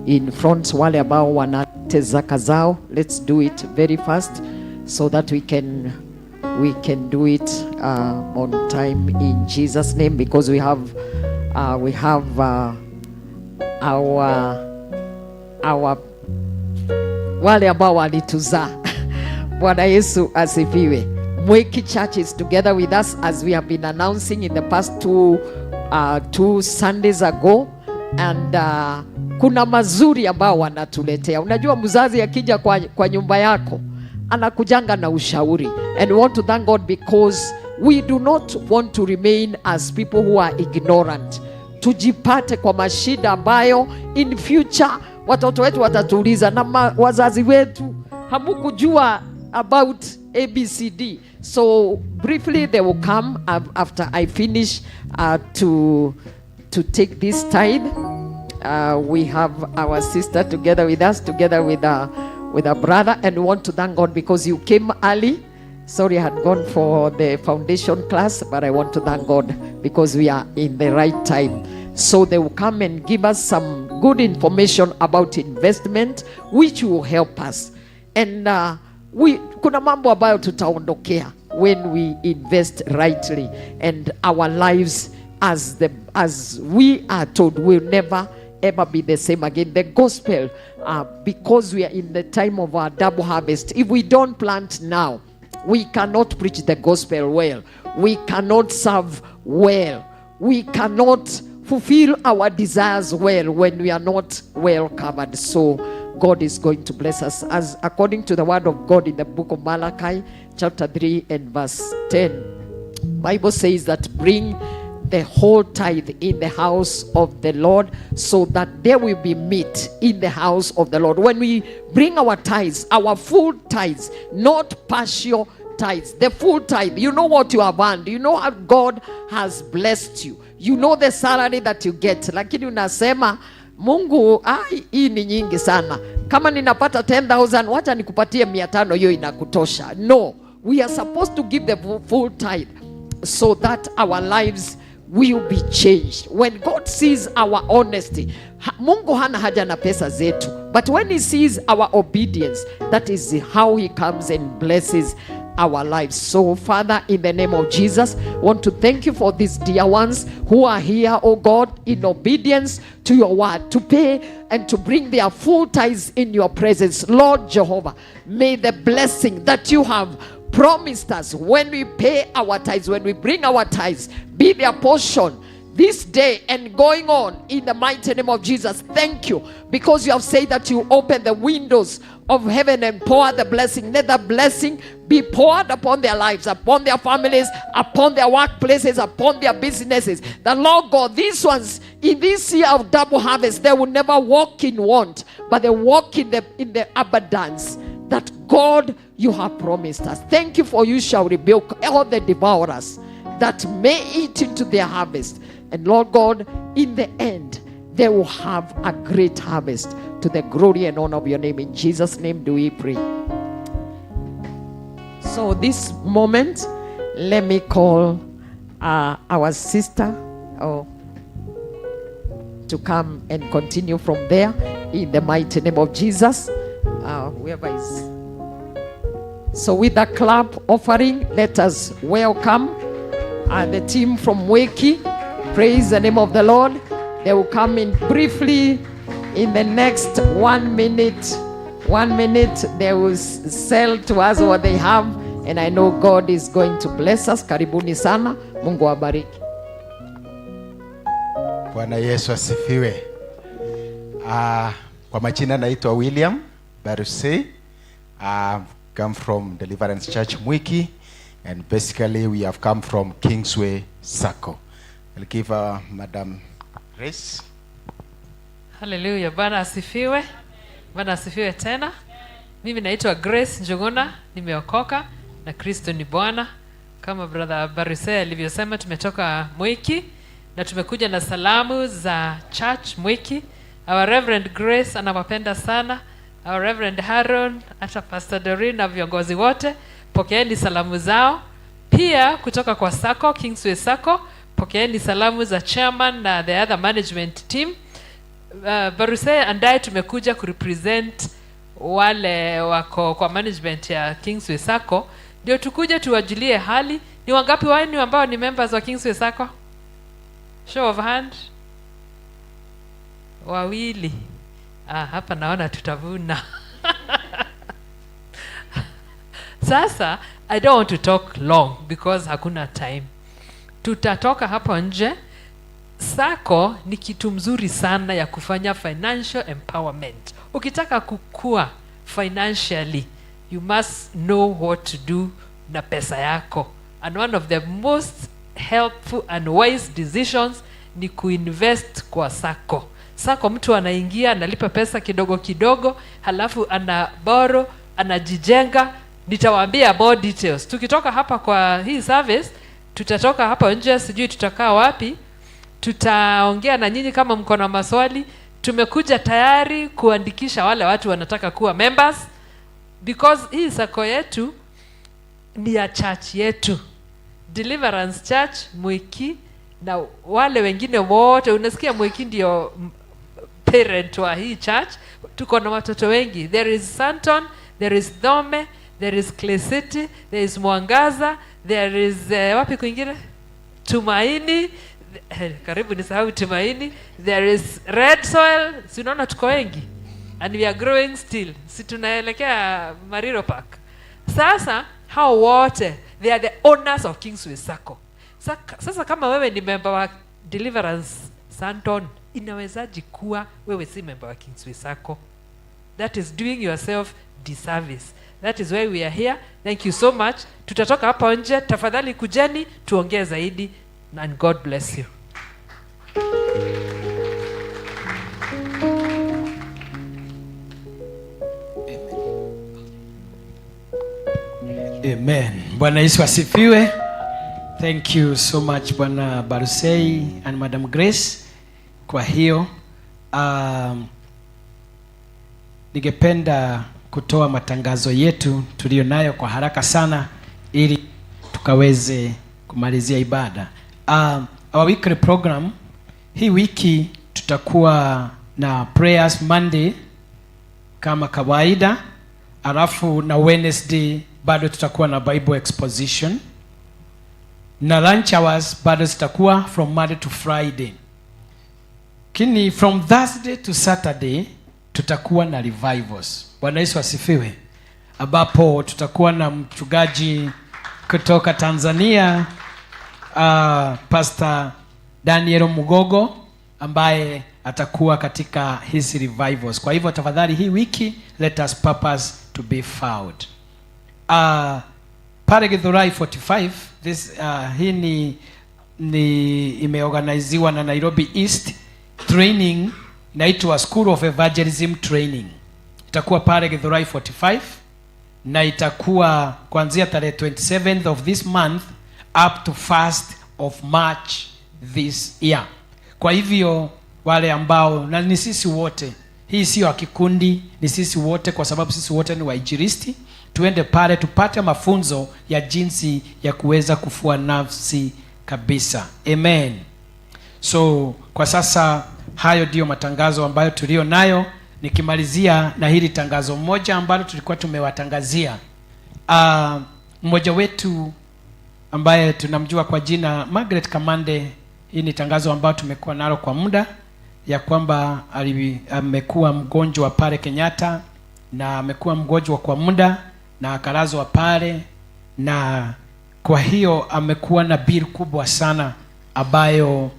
in front. Wale ambao wanate zaka zao, let's do it very fast so that we can do it on time in Jesus name, because we have our wale ambao walituzaa. Bwana Yesu asifiwe. Mweki Church is together with us as we have been announcing in the past two Sundays ago, and kuna mazuri ambao wanatuletea. Unajua mzazi akija kwa nyumba yako anakujanga na ushauri, and we want to thank God because we do not want to remain as people who are ignorant. Tujipate kwa mashida ambayo in future watoto wetu watatuuliza, na wazazi wetu hamukujua about ABCD. So briefly they will come after I finish to take this tithe. We have our sister together with us, together with a brother, and we want to thank God because you came early. Sorry, I had gone for the foundation class, but I want to thank God because we are in the right time. So they will come and give us some good information about investment which will help us. And kuna mambo ambayo tutaondokea when we invest rightly, and our lives as we are told will never ever be the same again. The gospel, because we are in the time of our double harvest, if we don't plant now, we cannot preach the gospel well, we cannot serve well, we cannot fulfill our desires well when we are not well covered. So God is going to bless us, as according to the word of God in the book of Malachi chapter 3 and verse 10. Bible says that bring the whole tithe in the house of the Lord, so that there will be meat in the house of the Lord. When we bring our tithes, our full tithes, not partial tithes, the full tithe, you know what you have earned, you know how God has blessed you, you know the salary that you get, lakini unasema Mungu, hii ni nyingi sana, kama ninapata 10,000 wacha nikupatie 500, hiyo inakutosha. No, we are supposed to give the full tithe so that our lives will be changed. When God sees our honesty, Mungu hana haja na pesa zetu, but when he sees our obedience, that is how he comes and blesses our lives. So Father, in the name of Jesus, I want to thank you for these dear ones who are here, oh God, in obedience to your word, to pay and to bring their full tithes in your presence. Lord Jehovah, may the blessing that you have promised us when we pay our tithes, when we bring our tithes, be their portion this day and going on, in the mighty name of Jesus. Thank you, because you have said that you open the windows of heaven and pour the blessing. Let the blessing be poured upon their lives, upon their families, upon their workplaces, upon their businesses. The Lord God, these ones in this year of double harvest, they will never walk in want, but they walk in the abundance that God you have promised us. Thank you, for you shall rebuke all the devourers that may eat into their harvest. And Lord God, in the end, they will have a great harvest, to the glory and honor of your name. In Jesus' name do we pray. So this moment, let me call our sister to come and continue from there, in the mighty name of Jesus. Whoever is. So with the clap offering, let us welcome the team from Weki. Praise the name of the Lord. They will come in briefly in the next 1 minute. 1 minute, they will sell to us what they have, and I know God is going to bless us. Karibuni sana. Mungu awabariki. Bwana Yesu asifiwe. Kwa majina naitwa William Barusei. Come from Deliverance Church Mwiki, and basically we have come from Kingsway Sacco. I'll give Madam Grace. Hallelujah. Bwana asifiwe. Bwana asifiwe tena. Mimi naitwa Grace Njuguna, nimeokoka na Kristo ni Bwana. Kama brother Barusei alivyosema, tumetoka Mwiki na tumekuja na salamu za Church Mwiki. Our Reverend Grace anawapenda sana. Our Reverend Haron, hata Pastor Doreen na viongozi wote, pokeeni salamu zao. Pia kutoka kwa Sacco, Kingsway Sacco, pokeeni salamu za chairman na the other management team. Barusei and tumekuja kurepresent wale wako kwa management ya Kingsway Sacco, ndio tukuje tuwajulie hali. Ni wangapi wenu ambao ni members wa Kingsway Sacco? Show of hand. Wawili. Hapa naona tutavuna. Sasa I don't want to talk long because hakuna time. Tutatoka hapo nje. Sacco ni kitu mzuri sana ya kufanya financial empowerment. Ukitaka kukua financially, you must know what to do na pesa yako. And one of the most helpful and wise decisions ni kuinvest kwa Sacco. Sacco mtu anaingia, analipa pesa kidogo kidogo, halafu ana borrow, anajijenga. Nitawaambia more details. Tukitoka hapa kwa hii service, tutatoka hapa nje, sijui tutakaa wapi. Tutaongea na nyinyi kama mko na maswali. Tumekuja tayari kuandikisha wale watu wanataka kuwa members, because hii Sacco yetu ni ya church yetu, Deliverance Church Mwiki, na wale wengine wote unasikia Mwiki ndio parent wa hii church. Tuko na watoto wengi. There is Santon, there is Dome, there is Clay City, there is Mwangaza, there is wapi kwingine? Tumaini, karibu nisahau Tumaini. There is Red Soil. Si unaona tuko wengi, and we are growing still. Si tunaelekea Mariro Park. Sasa hao wote they are the owners of Kingsway Sacco. Sasa kama wewe ni member wa Deliverance Santon, inawezaji kuwa wewe si member wa Kingsway Sacco? That is doing yourself disservice. That is why we are here. Thank you so much. Tutatoka hapa nje, tafadhali kujeni tuongee zaidi, and God bless you. Amen. Bwana Yesu asifiwe. Thank you so much Bwana Barusei and Madam Grace. Kwa hiyo ningependa kutoa matangazo yetu tulio nayo kwa haraka sana ili tukaweze kumalizia ibada. Our weekly program, hii wiki tutakuwa na prayers Monday kama kawaida, alafu na Wednesday bado tutakuwa na Bible exposition, na lunch hours bado zitakuwa from Monday to Friday. Kini from Thursday to Saturday tutakuwa na revivals. Bwana Yesu asifiwe. Ambapo tutakuwa na mchungaji kutoka Tanzania, Pastor Daniel Mugogo, ambaye atakuwa katika hizi revivals. Kwa hivyo tafadhali hii wiki let us purpose to be found. Pale Githurai 45 this hii ni imeorganiziwa na Nairobi East training, inaitwa School of Evangelism Training. Itakuwa pale Githurai 45 na itakuwa kuanzia tarehe 27th of this month up to 1st of March this year. Kwa hivyo wale ambao, na ni sisi wote, hii sio kikundi, ni sisi wote, kwa sababu sisi wote ni wainjilisti. Tuende pale tupate mafunzo ya jinsi ya kuweza kufua nafsi kabisa. Amen. So kwa sasa hayo ndio matangazo ambayo tulio nayo. Nikimalizia na hili tangazo moja ambalo tulikuwa tumewatangazia. Mmoja wetu ambaye tunamjua kwa jina Margaret Kamande, hii ni tangazo ambalo tumekuwa nalo kwa muda, ya kwamba amekuwa mgonjwa pale Kenyatta, na amekuwa mgonjwa kwa muda na akalazwa pale, na kwa hiyo amekuwa na bill kubwa sana ambayo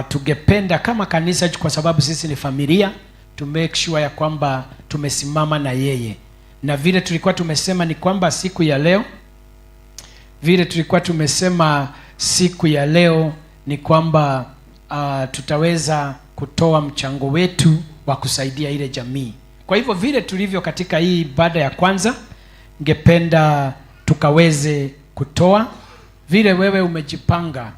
tungependa kama kanisa, kwa sababu sisi ni familia, to make sure ya kwamba tumesimama na yeye. Na vile tulikuwa tumesema ni kwamba siku ya leo ni kwamba tutaweza kutoa mchango wetu wa kusaidia ile jamii. Kwa hivyo vile tulivyo katika hii ibada ya kwanza, ningependa tukaweze kutoa vile wewe umejipanga,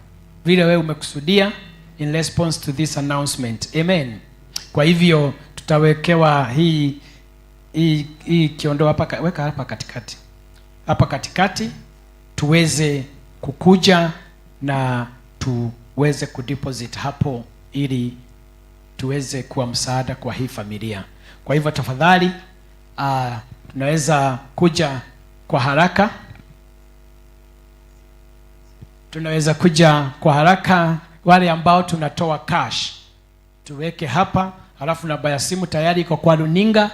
vile wewe umekusudia in response to this announcement. Amen. Kwa hivyo tutawekewa hii kiondo hapa, weka hapa katikati tuweze kukuja na tuweze kudeposit hapo ili tuweze kuwa msaada kwa hii familia. Kwa hivyo tafadhali tunaweza kuja kwa haraka, wale ambao tunatoa cash tuweke hapa, halafu namba ya simu tayari iko kwa runinga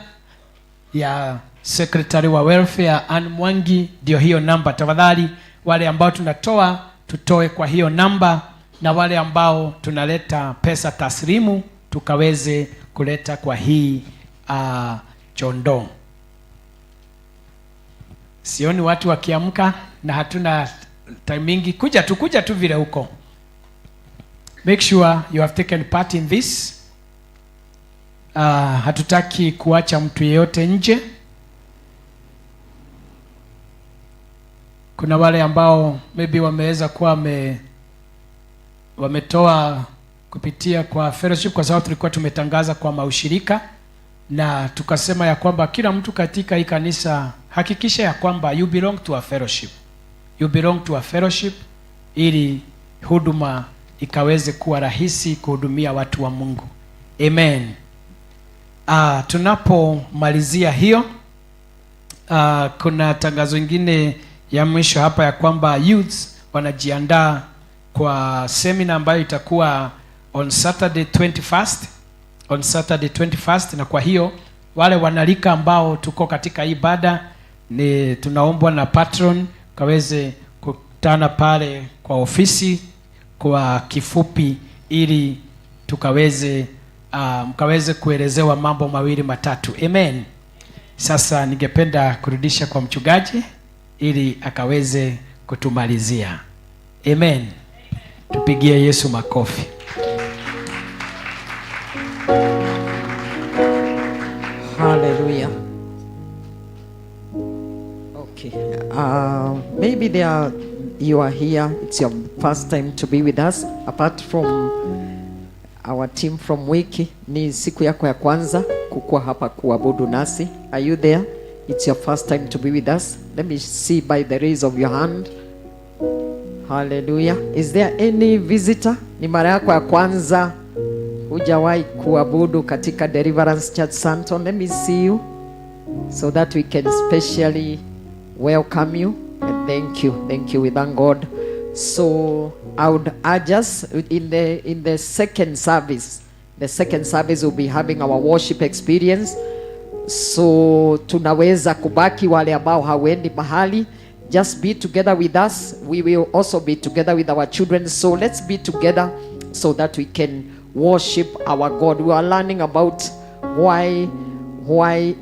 ya Secretary wa Welfare Ann Mwangi, ndio hiyo namba. Tafadhali wale ambao tunatoa tutoe kwa hiyo namba, na wale ambao tunaleta pesa taslimu tukaweze kuleta kwa hii chondo. Sioni watu wakiamka na hatuna timing. Kuja tu vile huko. Make sure you have taken part in this. Hatutaki kuacha mtu yeyote nje. Kuna wale ambao maybe wameweza kuwa wametoa kupitia kwa fellowship, kwa sababu tulikuwa tumetangaza kwa maushirika na tukasema ya kwamba kila mtu katika hii kanisa hakikisha ya kwamba you belong to a fellowship, ili huduma ikaweze kuwa rahisi kuhudumia watu wa Mungu. Amen. Tunapomalizia hiyo, kuna tangazo ingine ya mwisho hapa ya kwamba youths wanajiandaa kwa seminar ambayo itakuwa on Saturday 21st, na kwa hiyo wale wanalika ambao tuko katika ibada ni tunaombwa na patron kaweze kukutana pale kwa ofisi kwa kifupi, ili tukaweze mkaweze kuelezewa mambo mawili matatu. Amen. Sasa ningependa kurudisha kwa mchungaji ili akaweze kutumalizia. Amen. Tupigie Yesu makofi. Hallelujah. Okay. Maybe you are here. It's your first time to be with us. Apart from our team from Wiki, ni siku yako ya kwanza kukuwa hapa kuabudu nasi. Are you there? It's your first time to be with us. Let me see by the raise of your hand. Hallelujah. Is there any visitor? Ni mara yako ya kwanza hujawahi kuabudu katika Deliverance Church Santon? Let me see you so that we can specially welcome you and thank you. Thank you. We thank God. So I would urge us in the second service. The second service will be having our worship experience. So tunaweza kubaki wale ambao hawendi mahali. Just be together with us. We will also be together with our children. So let's be together so that we can worship our God. We are learning about why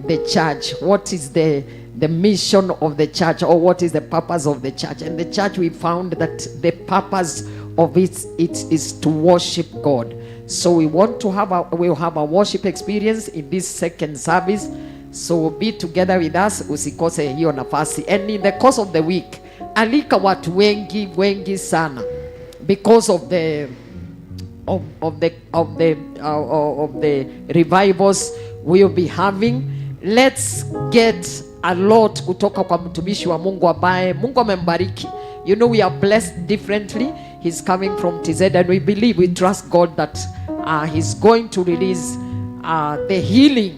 the church. What is the mission of the church, or what is the purpose of the church? And the church, we found that the purpose of it is to worship God. So we'll have a worship experience in this second service. So be together with us, usikose hiyo nafasi. And in the course of the week, alika watu wengi sana, because of the revivals we'll be having. Let's get a lot kutoka kwa mtumishi wa Mungu ambaye Mungu amembariki. You know, we are blessed differently. He's coming from TZ, and we trust God that he's going to release the healing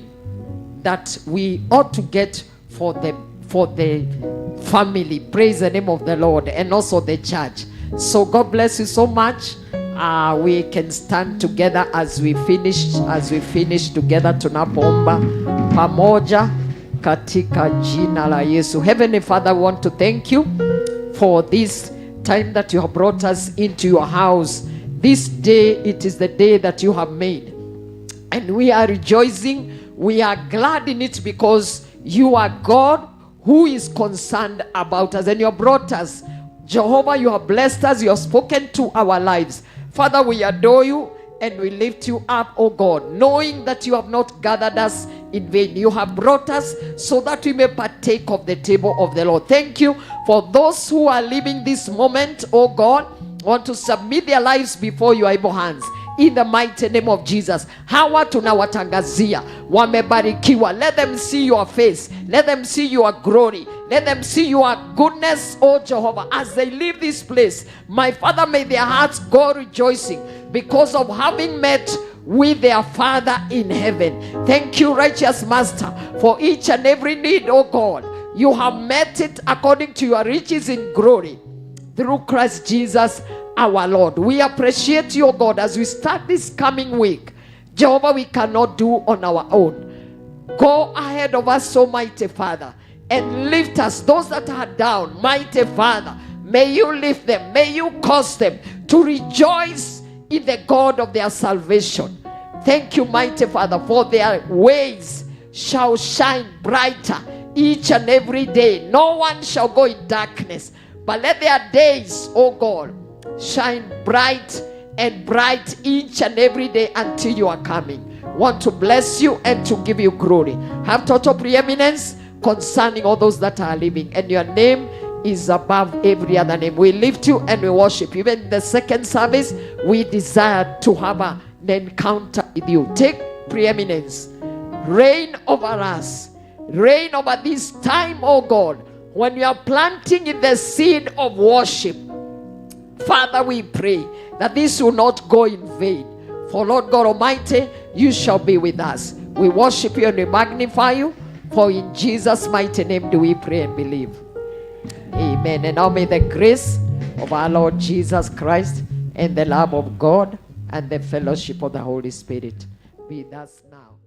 that we ought to get for the family. Praise the name of the Lord, and also the church. So God bless you so much. We can stand together as we finish together, tunapoomba pamoja katika jina la Yesu. Heavenly Father, we want to thank you for this time that you have brought us into your house. This day, it is the day that you have made, and we are rejoicing. We are glad in it because you are God who is concerned about us, and you have brought us. Jehovah, you have blessed us. You have spoken to our lives. Father, we adore you and we lift you up, oh God, knowing that you have not gathered us in vain. You have brought us so that we may partake of the table of the Lord. Thank you for those who are living this moment, oh God, want to submit their lives before your able hands. In the mighty name of Jesus. Hawa tunawatangazia wamebarikiwa. Let them see your face. Let them see your glory. Let them see your goodness, oh Jehovah, as they leave this place. My Father, may their hearts go rejoicing because of having met with their Father in heaven. Thank you, righteous Master, for each and every need, oh God. You have met it according to your riches in glory through Christ Jesus our Lord. We appreciate you, God, as we start this coming week. Jehovah, we cannot do on our own. Go ahead of us, Almighty Father, and lift us. Those that are down, mighty Father, may you lift them. May you cause them to rejoice in the God of their salvation. Thank you, mighty Father, for their ways shall shine brighter each and every day. No one shall go in darkness, but let their days, oh God, shine bright and bright each and every day until you are coming. Want to bless you and to give you glory. Have total preeminence concerning all those that are living, and your name is above every other name. We lift you and we worship. Even in the second service, we desire to have an encounter with you. Take preeminence. Reign over us. Reign over this time, oh God, when you are planting in the seed of worship. Father, we pray that this will not go in vain. For Lord God Almighty, you shall be with us. We worship you and we magnify you. For in Jesus' mighty name do we pray and believe. Amen. And now may the grace of our Lord Jesus Christ and the love of God and the fellowship of the Holy Spirit be with us now.